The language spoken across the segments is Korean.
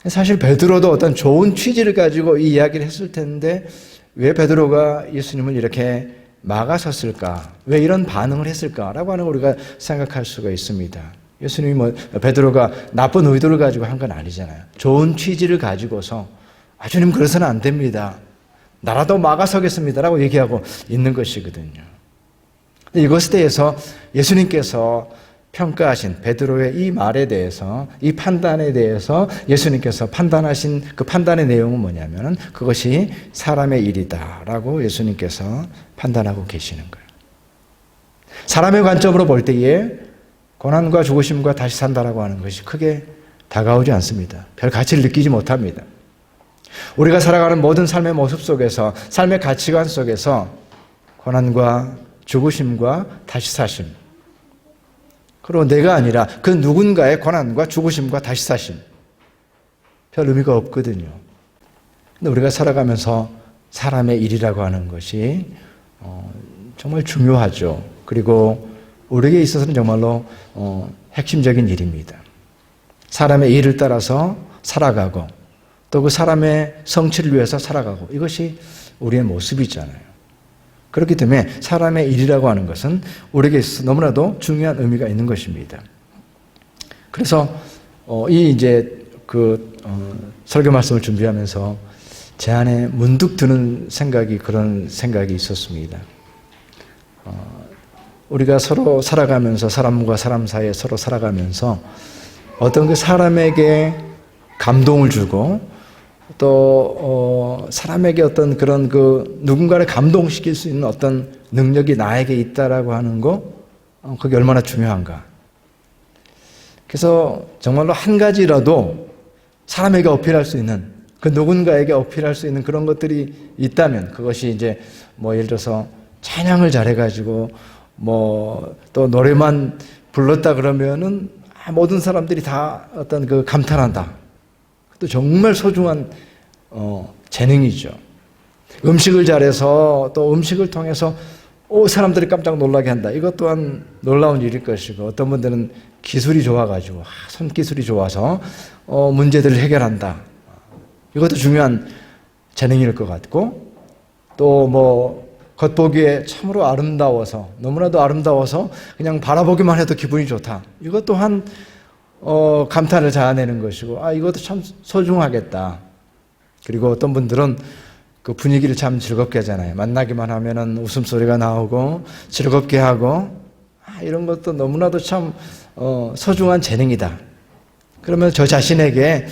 사실 베드로도 어떤 좋은 취지를 가지고 이 이야기를 했을 텐데 왜 베드로가 예수님을 이렇게 막아섰을까? 왜 이런 반응을 했을까라고 하는 걸 우리가 생각할 수가 있습니다. 예수님이 베드로가 나쁜 의도를 가지고 한 건 아니잖아요. 좋은 취지를 가지고서 주님 그래서는 안 됩니다. 나라도 막아서겠습니다라고 얘기하고 있는 것이거든요. 이것에 대해서 예수님께서 평가하신 베드로의 이 말에 대해서, 이 판단에 대해서 예수님께서 판단하신 그 판단의 내용은 뭐냐면은 그것이 사람의 일이다라고 예수님께서 판단하고 계시는 거예요. 사람의 관점으로 볼 때에 고난과 죽으심과 다시 산다라고 하는 것이 크게 다가오지 않습니다. 별 가치를 느끼지 못합니다. 우리가 살아가는 모든 삶의 모습 속에서, 삶의 가치관 속에서 고난과 죽으심과 다시 사심, 그리고 내가 아니라 그 누군가의 고난과 죽으심과 다시 사심, 별 의미가 없거든요. 근데 우리가 살아가면서 사람의 일이라고 하는 것이 정말 중요하죠. 그리고 우리에게 있어서는 정말로 핵심적인 일입니다. 사람의 일을 따라서 살아가고 또 그 사람의 성취를 위해서 살아가고, 이것이 우리의 모습이잖아요. 그렇기 때문에 사람의 일이라고 하는 것은 우리에게 있어서 너무나도 중요한 의미가 있는 것입니다. 그래서 설교 말씀을 준비하면서 제 안에 문득 드는 생각이, 그런 생각이 있었습니다. 우리가 서로 살아가면서, 사람과 사람 사이에 서로 살아가면서 어떤 그 사람에게 감동을 주고 또 사람에게 어떤 그런 그 누군가를 감동시킬 수 있는 어떤 능력이 나에게 있다라고 하는 거, 그게 얼마나 중요한가. 그래서 정말로 한 가지라도 사람에게 어필할 수 있는, 그 누군가에게 어필할 수 있는 그런 것들이 있다면, 그것이 이제 예를 들어서 찬양을 잘해가지고 또 노래만 불렀다 그러면은 모든 사람들이 다 어떤 그 감탄한다. 또 정말 소중한 재능이죠. 음식을 잘해서 또 음식을 통해서 사람들이 깜짝 놀라게 한다. 이것 또한 놀라운 일일 것이고, 어떤 분들은 기술이 좋아가지고 손기술이 좋아서 문제들을 해결한다. 이것도 중요한 재능일 것 같고, 또 겉보기에 참으로 아름다워서, 너무나도 아름다워서 그냥 바라보기만 해도 기분이 좋다. 이것 또한 감탄을 자아내는 것이고, 이것도 참 소중하겠다. 그리고 어떤 분들은 그 분위기를 참 즐겁게 하잖아요. 만나기만 하면은 웃음소리가 나오고 즐겁게 하고, 이런 것도 너무나도 참 소중한 재능이다. 그러면 저 자신에게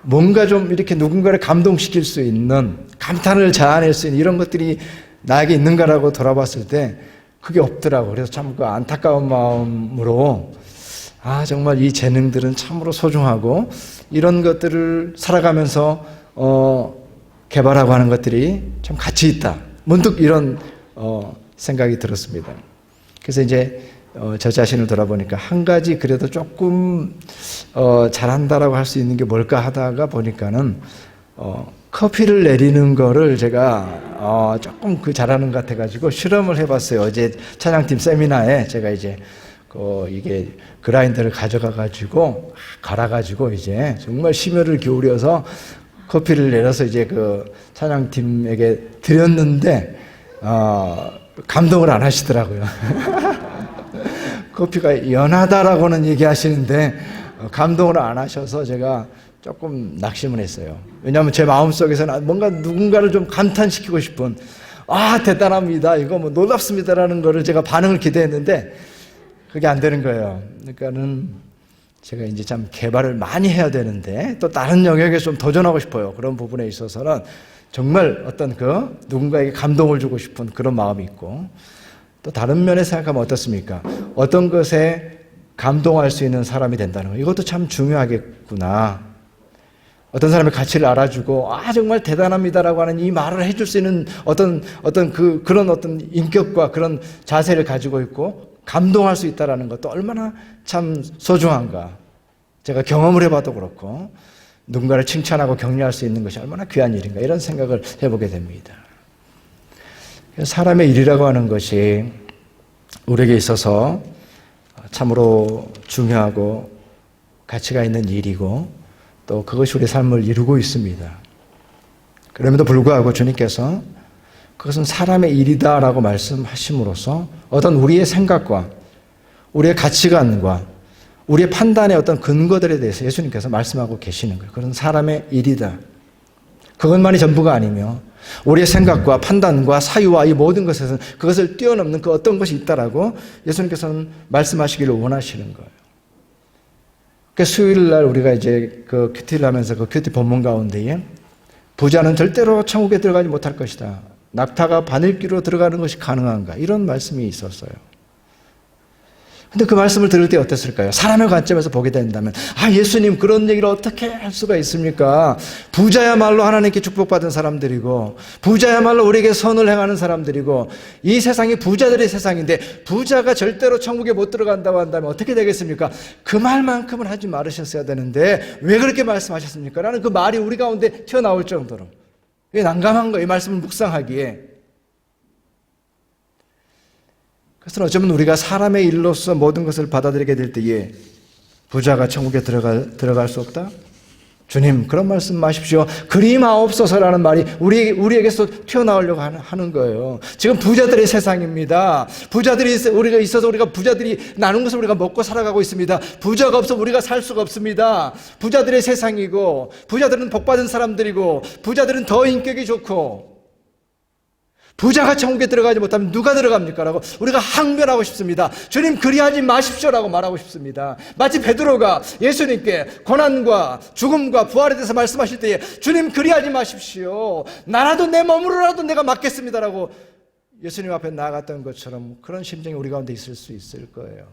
뭔가 좀 이렇게 누군가를 감동시킬 수 있는, 감탄을 자아낼 수 있는 이런 것들이 나에게 있는가라고 돌아봤을 때 그게 없더라고. 그래서 참 그 안타까운 마음으로 정말 이 재능들은 참으로 소중하고, 이런 것들을 살아가면서 개발하고 하는 것들이 참 가치 있다. 문득 이런 생각이 들었습니다. 그래서 이제 저 자신을 돌아보니까 한 가지 그래도 조금 잘한다라고 할 수 있는 게 뭘까 하다가 보니까는 커피를 내리는 거를 제가 조금 잘하는 것 같아가지고 실험을 해봤어요. 어제 찬양팀 세미나에 제가 이제 이게 그라인더를 가져가가지고 갈아가지고 이제 정말 심혈을 기울여서 커피를 내려서 이제 그 찬양팀에게 드렸는데 감동을 안 하시더라고요. 커피가 연하다라고는 얘기하시는데 감동을 안 하셔서 제가 조금 낙심을 했어요. 왜냐하면 제 마음속에서는 뭔가 누군가를 좀 감탄시키고 싶은, 대단합니다, 이거 놀랍습니다라는 거를 제가 반응을 기대했는데 그게 안 되는 거예요. 그러니까는 제가 이제 참 개발을 많이 해야 되는데, 또 다른 영역에 좀 도전하고 싶어요. 그런 부분에 있어서는 정말 어떤 그 누군가에게 감동을 주고 싶은 그런 마음이 있고, 또 다른 면에 생각하면 어떻습니까? 어떤 것에 감동할 수 있는 사람이 된다는 거, 이것도 참 중요하겠구나. 어떤 사람의 가치를 알아주고 정말 대단합니다라고 하는 이 말을 해줄 수 있는 그런 어떤 인격과 그런 자세를 가지고 있고 감동할 수 있다라는 것도 얼마나 참 소중한가. 제가 경험을 해봐도 그렇고 누군가를 칭찬하고 격려할 수 있는 것이 얼마나 귀한 일인가, 이런 생각을 해보게 됩니다. 사람의 일이라고 하는 것이 우리에게 있어서 참으로 중요하고 가치가 있는 일이고, 또 그것이 우리 삶을 이루고 있습니다. 그럼에도 불구하고 주님께서 그것은 사람의 일이다라고 말씀하심으로써 어떤 우리의 생각과 우리의 가치관과 우리의 판단의 어떤 근거들에 대해서 예수님께서 말씀하고 계시는 거예요. 그건 사람의 일이다. 그것만이 전부가 아니며 우리의 생각과 판단과 사유와 이 모든 것에서는 그것을 뛰어넘는 그 어떤 것이 있다라고 예수님께서는 말씀하시기를 원하시는 거예요. 그러니까 수요일 날 우리가 이제 그 큐티를 하면서 그 큐티 본문 가운데에 부자는 절대로 천국에 들어가지 못할 것이다. 낙타가 바늘귀로 들어가는 것이 가능한가? 이런 말씀이 있었어요. 근데 그 말씀을 들을 때 어땠을까요? 사람의 관점에서 보게 된다면, 예수님 그런 얘기를 어떻게 할 수가 있습니까? 부자야말로 하나님께 축복받은 사람들이고, 부자야말로 우리에게 선을 행하는 사람들이고, 이 세상이 부자들의 세상인데, 부자가 절대로 천국에 못 들어간다고 한다면 어떻게 되겠습니까? 그 말만큼은 하지 말으셨어야 되는데, 왜 그렇게 말씀하셨습니까? 라는 그 말이 우리 가운데 튀어나올 정도로. 그게 난감한 거예요. 이 말씀을 묵상하기에. 그래서 어쩌면 우리가 사람의 일로서 모든 것을 받아들이게 될 때에 부자가 천국에 들어갈 수 없다? 주님 그런 말씀 마십시오. 그리마옵소서라는 말이 우리에게서 튀어나오려고 하는 거예요. 지금 부자들의 세상입니다. 우리가 있어서 우리가 부자들이 나눈 것을 우리가 먹고 살아가고 있습니다. 부자가 없어 우리가 살 수가 없습니다. 부자들의 세상이고 부자들은 복받은 사람들이고 부자들은 더 인격이 좋고 부자가 천국에 들어가지 못하면 누가 들어갑니까? 라고 우리가 항변하고 싶습니다. 주님 그리하지 마십시오라고 말하고 싶습니다. 마치 베드로가 예수님께 고난과 죽음과 부활에 대해서 말씀하실 때에 주님 그리하지 마십시오. 나라도 내 몸으로라도 내가 맡겠습니다라고 예수님 앞에 나아갔던 것처럼 그런 심정이 우리 가운데 있을 수 있을 거예요.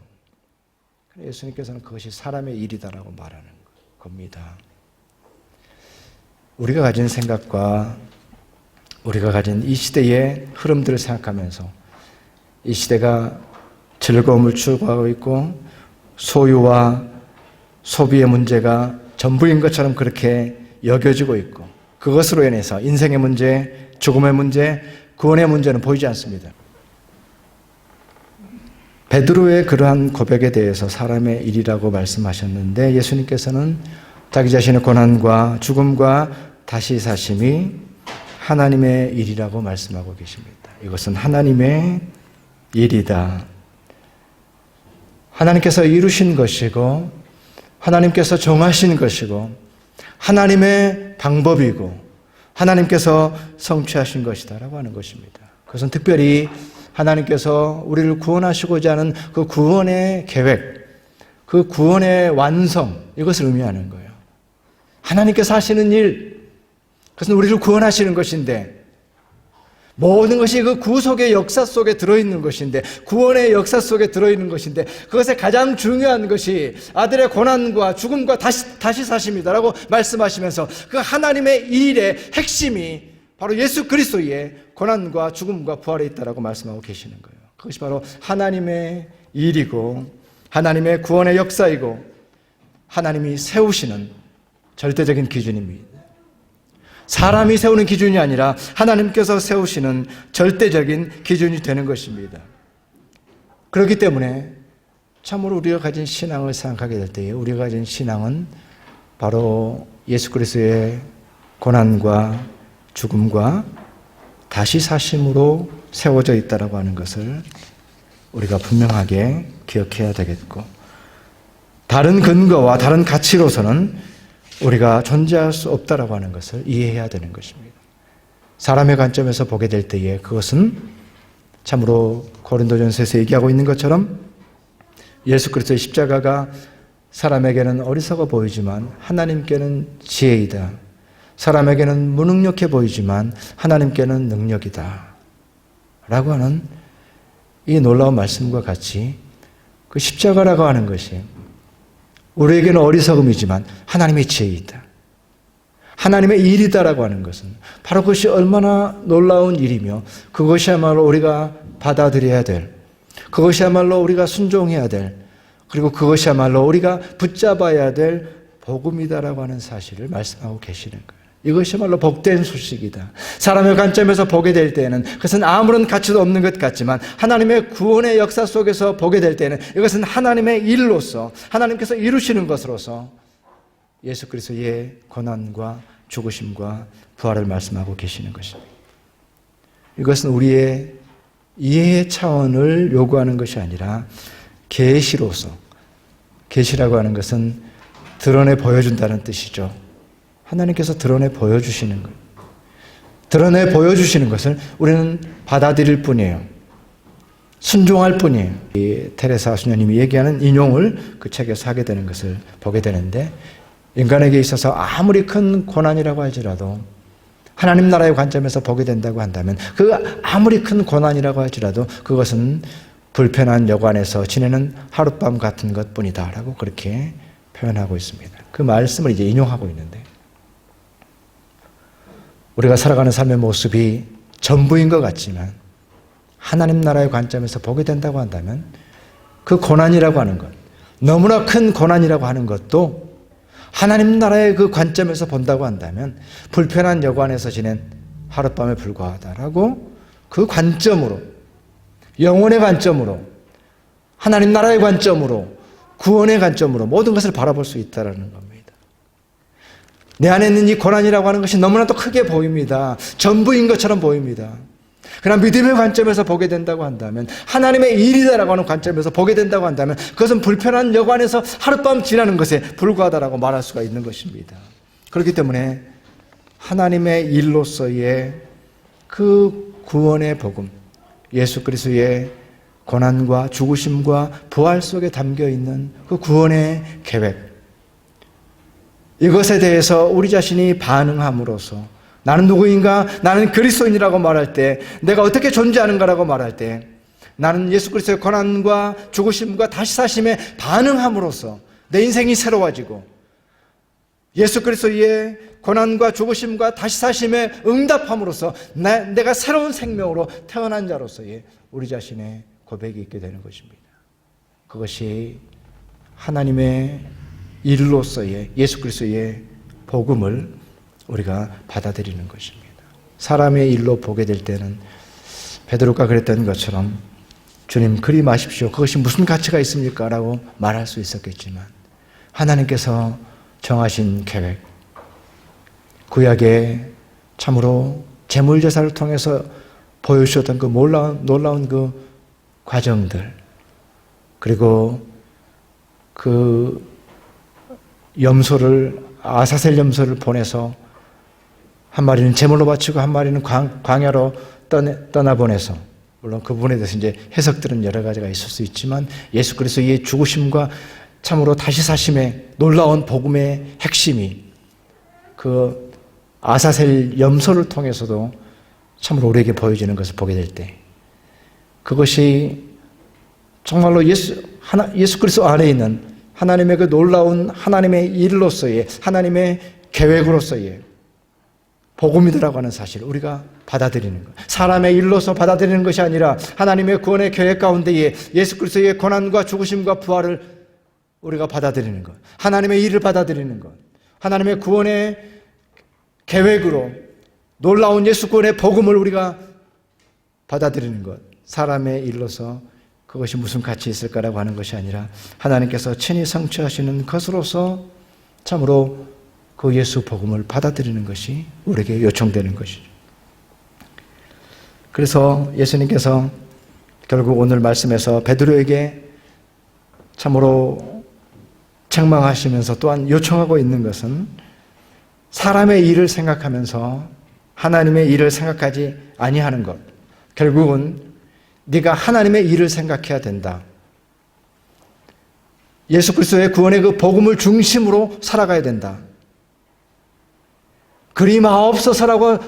예수님께서는 그것이 사람의 일이다라고 말하는 겁니다. 우리가 가진 생각과 우리가 가진 이 시대의 흐름들을 생각하면서 이 시대가 즐거움을 추구하고 있고 소유와 소비의 문제가 전부인 것처럼 그렇게 여겨지고 있고 그것으로 인해서 인생의 문제, 죽음의 문제, 구원의 문제는 보이지 않습니다. 베드로의 그러한 고백에 대해서 사람의 일이라고 말씀하셨는데 예수님께서는 자기 자신의 고난과 죽음과 다시 사심이 하나님의 일이라고 말씀하고 계십니다. 이것은 하나님의 일이다. 하나님께서 이루신 것이고 하나님께서 정하신 것이고 하나님의 방법이고 하나님께서 성취하신 것이다 라고 하는 것입니다. 그것은 특별히 하나님께서 우리를 구원하시고자 하는 그 구원의 계획, 그 구원의 완성 이것을 의미하는 거예요. 하나님께서 하시는 일 그것은 우리를 구원하시는 것인데 모든 것이 그 구속의 역사 속에 들어있는 것인데 구원의 역사 속에 들어있는 것인데 그것의 가장 중요한 것이 아들의 고난과 죽음과 다시 사심이다라고 말씀하시면서 그 하나님의 일의 핵심이 바로 예수 그리스도의 고난과 죽음과 부활에 있다라고 말씀하고 계시는 거예요. 그것이 바로 하나님의 일이고 하나님의 구원의 역사이고 하나님이 세우시는 절대적인 기준입니다. 사람이 세우는 기준이 아니라 하나님께서 세우시는 절대적인 기준이 되는 것입니다. 그렇기 때문에 참으로 우리가 가진 신앙을 생각하게 될 때에 우리가 가진 신앙은 바로 예수 그리스도의 고난과 죽음과 다시 사심으로 세워져 있다라고 하는 것을 우리가 분명하게 기억해야 되겠고 다른 근거와 다른 가치로서는 우리가 존재할 수 없다라고 하는 것을 이해해야 되는 것입니다. 사람의 관점에서 보게 될 때에 그것은 참으로 고린도전서에서 얘기하고 있는 것처럼 예수 그리스도의 십자가가 사람에게는 어리석어 보이지만 하나님께는 지혜이다. 사람에게는 무능력해 보이지만 하나님께는 능력이다. 라고 하는 이 놀라운 말씀과 같이 그 십자가라고 하는 것이 우리에게는 어리석음이지만 하나님의 지혜이다. 하나님의 일이다라고 하는 것은 바로 그것이 얼마나 놀라운 일이며 그것이야말로 우리가 받아들여야 될 그것이야말로 우리가 순종해야 될 그리고 그것이야말로 우리가 붙잡아야 될 복음이다라고 하는 사실을 말씀하고 계시는 거예요. 이것이야말로 복된 소식이다. 사람의 관점에서 보게 될 때는 그것은 아무런 가치도 없는 것 같지만 하나님의 구원의 역사 속에서 보게 될 때는 이것은 하나님의 일로서 하나님께서 이루시는 것으로서 예수 그리스도의 고난과 죽으심과 부활을 말씀하고 계시는 것입니다. 이것은 우리의 이해의 차원을 요구하는 것이 아니라 계시로서, 계시라고 하는 것은 드러내 보여준다는 뜻이죠. 하나님께서 드러내 보여주시는 것, 드러내 보여주시는 것을 우리는 받아들일 뿐이에요. 순종할 뿐이에요. 이 테레사 수녀님이 얘기하는 인용을 그 책에서 하게 되는 것을 보게 되는데, 인간에게 있어서 아무리 큰 고난이라고 할지라도 하나님 나라의 관점에서 보게 된다고 한다면, 그 아무리 큰 고난이라고 할지라도 그것은 불편한 여관에서 지내는 하룻밤 같은 것뿐이다 라고 그렇게 표현하고 있습니다. 그 말씀을 이제 인용하고 있는데, 우리가 살아가는 삶의 모습이 전부인 것 같지만 하나님 나라의 관점에서 보게 된다고 한다면 그 고난이라고 하는 것, 너무나 큰 고난이라고 하는 것도 하나님 나라의 그 관점에서 본다고 한다면 불편한 여관에서 지낸 하룻밤에 불과하다라고, 그 관점으로, 영혼의 관점으로, 하나님 나라의 관점으로, 구원의 관점으로 모든 것을 바라볼 수 있다는 겁니다. 내 안에 있는 이 고난이라고 하는 것이 너무나도 크게 보입니다. 전부인 것처럼 보입니다. 그러나 믿음의 관점에서 보게 된다고 한다면, 하나님의 일이다라고 하는 관점에서 보게 된다고 한다면 그것은 불편한 여관에서 하룻밤 지나는 것에 불과하다라고 말할 수가 있는 것입니다. 그렇기 때문에 하나님의 일로서의 그 구원의 복음, 예수 그리스도의 고난과 죽으심과 부활 속에 담겨있는 그 구원의 계획, 이것에 대해서 우리 자신이 반응함으로써 나는 누구인가? 나는 그리스도인이라고 말할 때, 내가 어떻게 존재하는가라고 말할 때, 나는 예수 그리스도의 고난과 죽으심과 다시 사심에 반응함으로써 내 인생이 새로워지고, 예수 그리스도의 고난과 죽으심과 다시 사심에 응답함으로써 내가 새로운 생명으로 태어난 자로서의 우리 자신의 고백이 있게 되는 것입니다. 그것이 하나님의 일로서의 예수 그리스도의 복음을 우리가 받아들이는 것입니다. 사람의 일로 보게 될 때는 베드로가 그랬던 것처럼 주님 그리 마십시오. 그것이 무슨 가치가 있습니까? 라고 말할 수 있었겠지만, 하나님께서 정하신 계획, 구약에 참으로 제물제사를 통해서 보여주셨던 그 놀라운 그 과정들, 그리고 그 염소를, 아사셀 염소를 보내서 한 마리는 제물로 바치고 한 마리는 광야로 떠나보내서, 물론 그 부분에 대해서 이제 해석들은 여러 가지가 있을 수 있지만, 예수 그리스도의 죽으심과 참으로 다시 사심의 놀라운 복음의 핵심이 그 아사셀 염소를 통해서도 참으로 우리에게 보여지는 것을 보게 될 때, 그것이 정말로 예수 그리스도 안에 있는 하나님의 그 놀라운 하나님의 일로서의, 하나님의 계획으로서의 복음이라고 하는 사실을 우리가 받아들이는 것, 사람의 일로서 받아들이는 것이 아니라 하나님의 구원의 계획 가운데에 예수 그리스도의 고난과 죽으심과 부활을 우리가 받아들이는 것, 하나님의 일을 받아들이는 것, 하나님의 구원의 계획으로 놀라운 예수 구원의 복음을 우리가 받아들이는 것, 사람의 일로서 그것이 무슨 가치 있을까라고 하는 것이 아니라 하나님께서 친히 성취하시는 것으로서 참으로 그 예수 복음을 받아들이는 것이 우리에게 요청되는 것이죠. 그래서 예수님께서 결국 오늘 말씀에서 베드로에게 참으로 책망하시면서 또한 요청하고 있는 것은, 사람의 일을 생각하면서 하나님의 일을 생각하지 아니하는 것, 결국은 네가 하나님의 일을 생각해야 된다. 예수 그리스도의 구원의 그 복음을 중심으로 살아가야 된다. 그리 마옵소서라고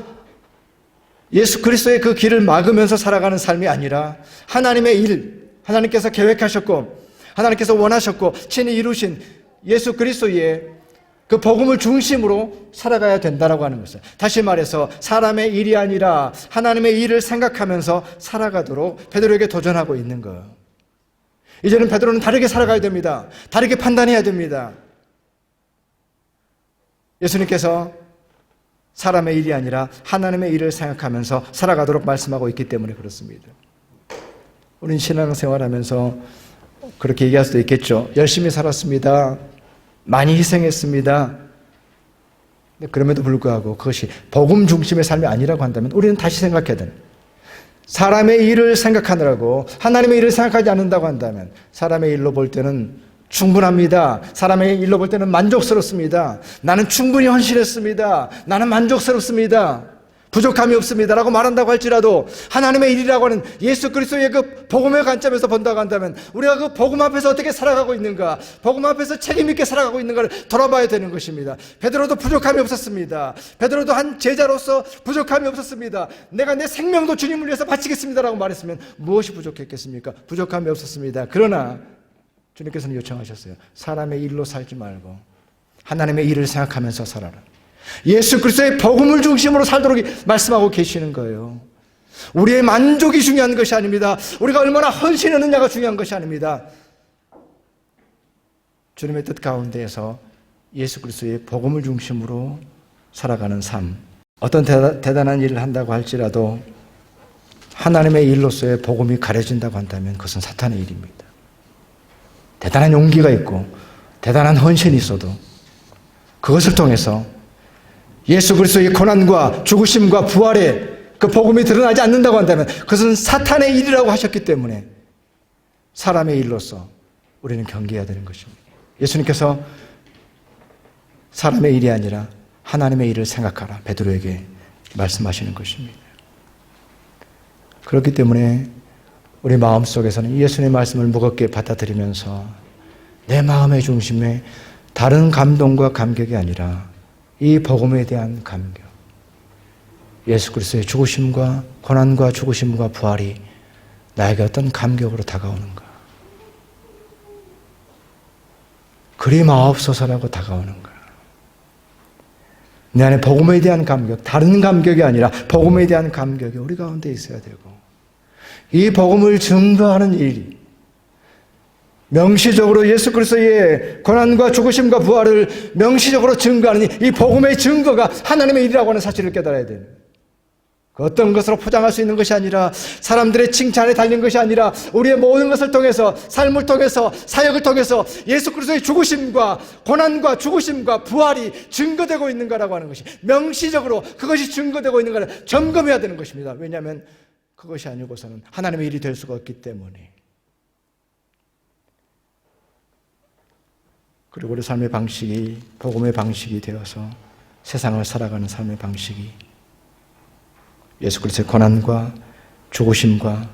예수 그리스도의 그 길을 막으면서 살아가는 삶이 아니라, 하나님의 일, 하나님께서 계획하셨고 하나님께서 원하셨고 친히 이루신 예수 그리스도의 그 복음을 중심으로 살아가야 된다라고 하는 것을, 다시 말해서 사람의 일이 아니라 하나님의 일을 생각하면서 살아가도록 베드로에게 도전하고 있는 거예요. 이제는 베드로는 다르게 살아가야 됩니다. 다르게 판단해야 됩니다. 예수님께서 사람의 일이 아니라 하나님의 일을 생각하면서 살아가도록 말씀하고 있기 때문에 그렇습니다. 우리는 신앙생활하면서 그렇게 얘기할 수도 있겠죠. 열심히 살았습니다. 많이 희생했습니다. 그럼에도 불구하고 그것이 복음 중심의 삶이 아니라고 한다면 우리는 다시 생각해야 되는, 사람의 일을 생각하느라고 하나님의 일을 생각하지 않는다고 한다면 사람의 일로 볼 때는 충분합니다. 사람의 일로 볼 때는 만족스럽습니다. 나는 충분히 헌신했습니다. 나는 만족스럽습니다. 부족함이 없습니다 라고 말한다고 할지라도 하나님의 일이라고 하는 예수 그리스도의 그 복음의 관점에서 본다고 한다면 우리가 그 복음 앞에서 어떻게 살아가고 있는가, 복음 앞에서 책임 있게 살아가고 있는가를 돌아봐야 되는 것입니다. 베드로도 부족함이 없었습니다. 베드로도 한 제자로서 부족함이 없었습니다. 내가 내 생명도 주님을 위해서 바치겠습니다 라고 말했으면 무엇이 부족했겠습니까? 부족함이 없었습니다. 그러나 주님께서는 요청하셨어요. 사람의 일로 살지 말고 하나님의 일을 생각하면서 살아라. 예수 그리스도의 복음을 중심으로 살도록 말씀하고 계시는 거예요. 우리의 만족이 중요한 것이 아닙니다. 우리가 얼마나 헌신하느냐가 중요한 것이 아닙니다. 주님의 뜻 가운데에서 예수 그리스도의 복음을 중심으로 살아가는 삶, 어떤 대단한 일을 한다고 할지라도 하나님의 일로서의 복음이 가려진다고 한다면 그것은 사탄의 일입니다. 대단한 용기가 있고 대단한 헌신이 있어도 그것을 통해서 예수 그리스도의 고난과 죽으심과 부활의 그 복음이 드러나지 않는다고 한다면 그것은 사탄의 일이라고 하셨기 때문에 사람의 일로서 우리는 경계해야 되는 것입니다. 예수님께서 사람의 일이 아니라 하나님의 일을 생각하라 베드로에게 말씀하시는 것입니다. 그렇기 때문에 우리 마음속에서는 예수님의 말씀을 무겁게 받아들이면서 내 마음의 중심에 다른 감동과 감격이 아니라 이 복음에 대한 감격, 예수 그리스도의 죽으심과 고난과 죽으심과 부활이 나에게 어떤 감격으로 다가오는가, 그리 마옵소서라고 다가오는가. 내 안에 복음에 대한 감격, 다른 감격이 아니라 복음에 대한 감격이 우리 가운데 있어야 되고, 이 복음을 증거하는 일이 명시적으로 예수 그리스도의 고난과 죽으심과 부활을 명시적으로 증거하는 이 복음의 증거가 하나님의 일이라고 하는 사실을 깨달아야 돼요. 그 어떤 것으로 포장할 수 있는 것이 아니라, 사람들의 칭찬에 달린 것이 아니라, 우리의 모든 것을 통해서, 삶을 통해서, 사역을 통해서 예수 그리스도의 죽으심과 고난과 죽으심과 부활이 증거되고 있는가라고 하는 것이, 명시적으로 그것이 증거되고 있는가를 점검해야 되는 것입니다. 왜냐하면 그것이 아니고서는 하나님의 일이 될 수가 없기 때문에. 그리고 우리 삶의 방식이 복음의 방식이 되어서 세상을 살아가는 삶의 방식이 예수 그리스도의 고난과 죽으심과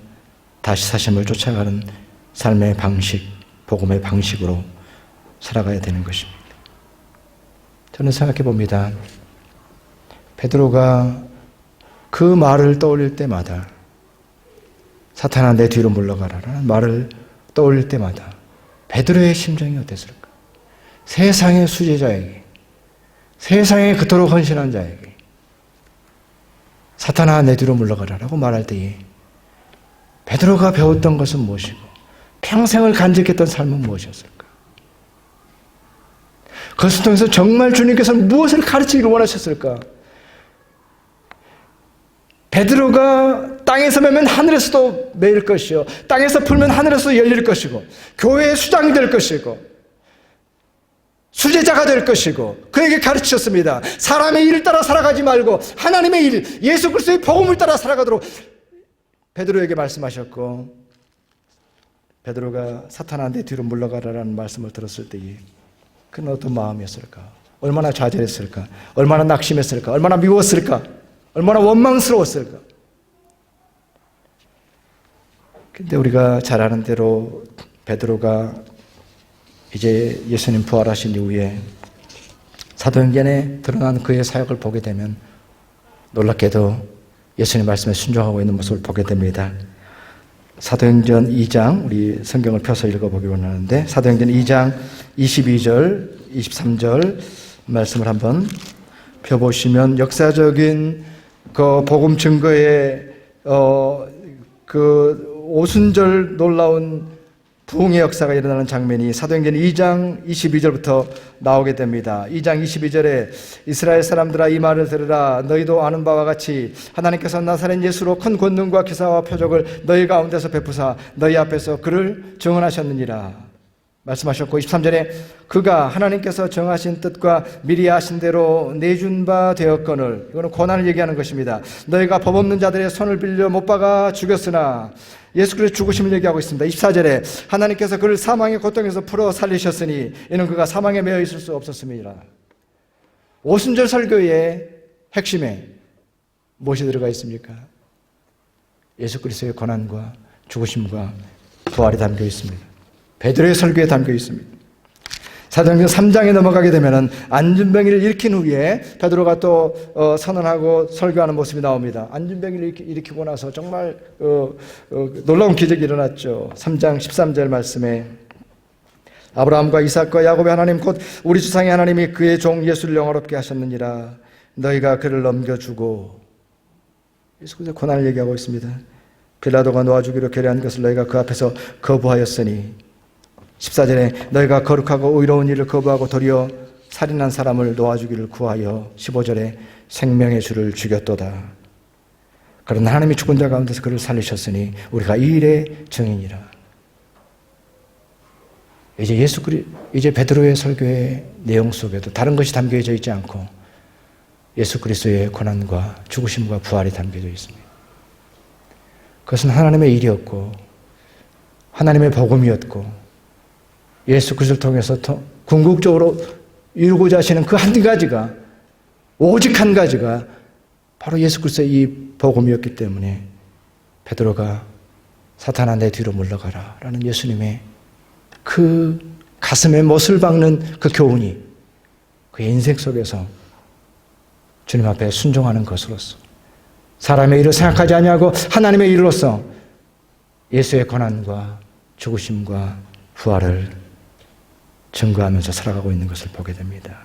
다시 사심을 쫓아가는 삶의 방식, 복음의 방식으로 살아가야 되는 것입니다. 저는 생각해 봅니다. 베드로가 그 말을 떠올릴 때마다, 사탄아 내 뒤로 물러가라라는 말을 떠올릴 때마다 베드로의 심정이 어땠을까? 세상의 수제자에게, 세상에 그토록 헌신한 자에게 사탄아 내 뒤로 물러가라라고 말할 때에 베드로가 배웠던 것은 무엇이고 평생을 간직했던 삶은 무엇이었을까? 그것을 통해서 정말 주님께서는 무엇을 가르치기를 원하셨을까? 베드로가 땅에서 매면 하늘에서도 매일 것이요, 땅에서 풀면 하늘에서도 열릴 것이고, 교회의 수장이 될 것이고, 수제자가 될 것이고, 그에게 가르치셨습니다. 사람의 일을 따라 살아가지 말고 하나님의 일, 예수 그리스도의 복음을 따라 살아가도록 베드로에게 말씀하셨고, 베드로가 사탄아 내 뒤로 물러가라라는 말씀을 들었을 때에 그는 어떤 마음이었을까? 얼마나 좌절했을까? 얼마나 낙심했을까? 얼마나 미웠을까? 얼마나 원망스러웠을까? 근데 우리가 잘 아는 대로 베드로가 이제 예수님 부활하신 이후에 사도행전에 드러난 그의 사역을 보게 되면 놀랍게도 예수님 말씀에 순종하고 있는 모습을 보게 됩니다. 사도행전 2장, 우리 성경을 펴서 읽어보기 원하는데, 사도행전 2장 22절, 23절 말씀을 한번 펴보시면, 역사적인 그 복음 증거의 그 오순절 놀라운 부흥의 역사가 일어나는 장면이 사도행전 2장 22절부터 나오게 됩니다. 2장 22절에 이스라엘 사람들아 이 말을 들으라. 너희도 아는 바와 같이 하나님께서 나사렛 예수로 큰 권능과 기사와 표적을 너희 가운데서 베푸사 너희 앞에서 그를 증언하셨느니라. 말씀하셨고 23절에 그가 하나님께서 정하신 뜻과 미리 아신 대로 내준 바 되었거늘, 이거는 고난을 얘기하는 것입니다. 너희가 법 없는 자들의 손을 빌려 못 박아 죽였으나, 예수 그리스도의 죽으심을 얘기하고 있습니다. 24절에 하나님께서 그를 사망의 고통에서 풀어 살리셨으니 이는 그가 사망에 매여 있을 수 없었음이라. 오순절 설교의 핵심에 무엇이 들어가 있습니까? 예수 그리스도의 고난과 죽으심과 부활이 담겨 있습니다. 베드로의 설교에 담겨 있습니다. 사도행전 3장에 넘어가게 되면은 안진병이를 일으킨 후에 베드로가 또 선언하고 설교하는 모습이 나옵니다. 안진병이를 일으키고 나서 정말 놀라운 기적이 일어났죠. 3장 13절 말씀에 아브라함과 이삭과 야곱의 하나님 곧 우리 조상의 하나님이 그의 종 예수를 영화롭게 하셨느니라. 너희가 그를 넘겨주고, 예수 그리스도의 고난을 얘기하고 있습니다. 빌라도가 놓아주기로 결의한 것을 너희가 그 앞에서 거부하였으니, 14절에 너희가 거룩하고 의로운 일을 거부하고 도리어 살인한 사람을 놓아주기를 구하여, 15절에 생명의 주를 죽였도다. 그러나 하나님이 죽은 자 가운데서 그를 살리셨으니 우리가 이 일의 증인이라. 이제 베드로의 설교의 내용 속에도 다른 것이 담겨져 있지 않고 예수 그리스도의 고난과 죽으심과 부활이 담겨져 있습니다. 그것은 하나님의 일이었고 하나님의 복음이었고 예수 그리스도를 통해서 궁극적으로 이루고자 하시는 그 한 가지가, 오직 한 가지가 바로 예수 그리스도의 이 복음이었기 때문에 베드로가 사탄아 내 뒤로 물러가라 라는 예수님의 그 가슴에 못을 박는 그 교훈이 그의 인생 속에서 주님 앞에 순종하는 것으로서, 사람의 일을 생각하지 아니하고 하나님의 일로서 예수의 고난과 죽으심과 부활을 증거하면서 살아가고 있는 것을 보게 됩니다.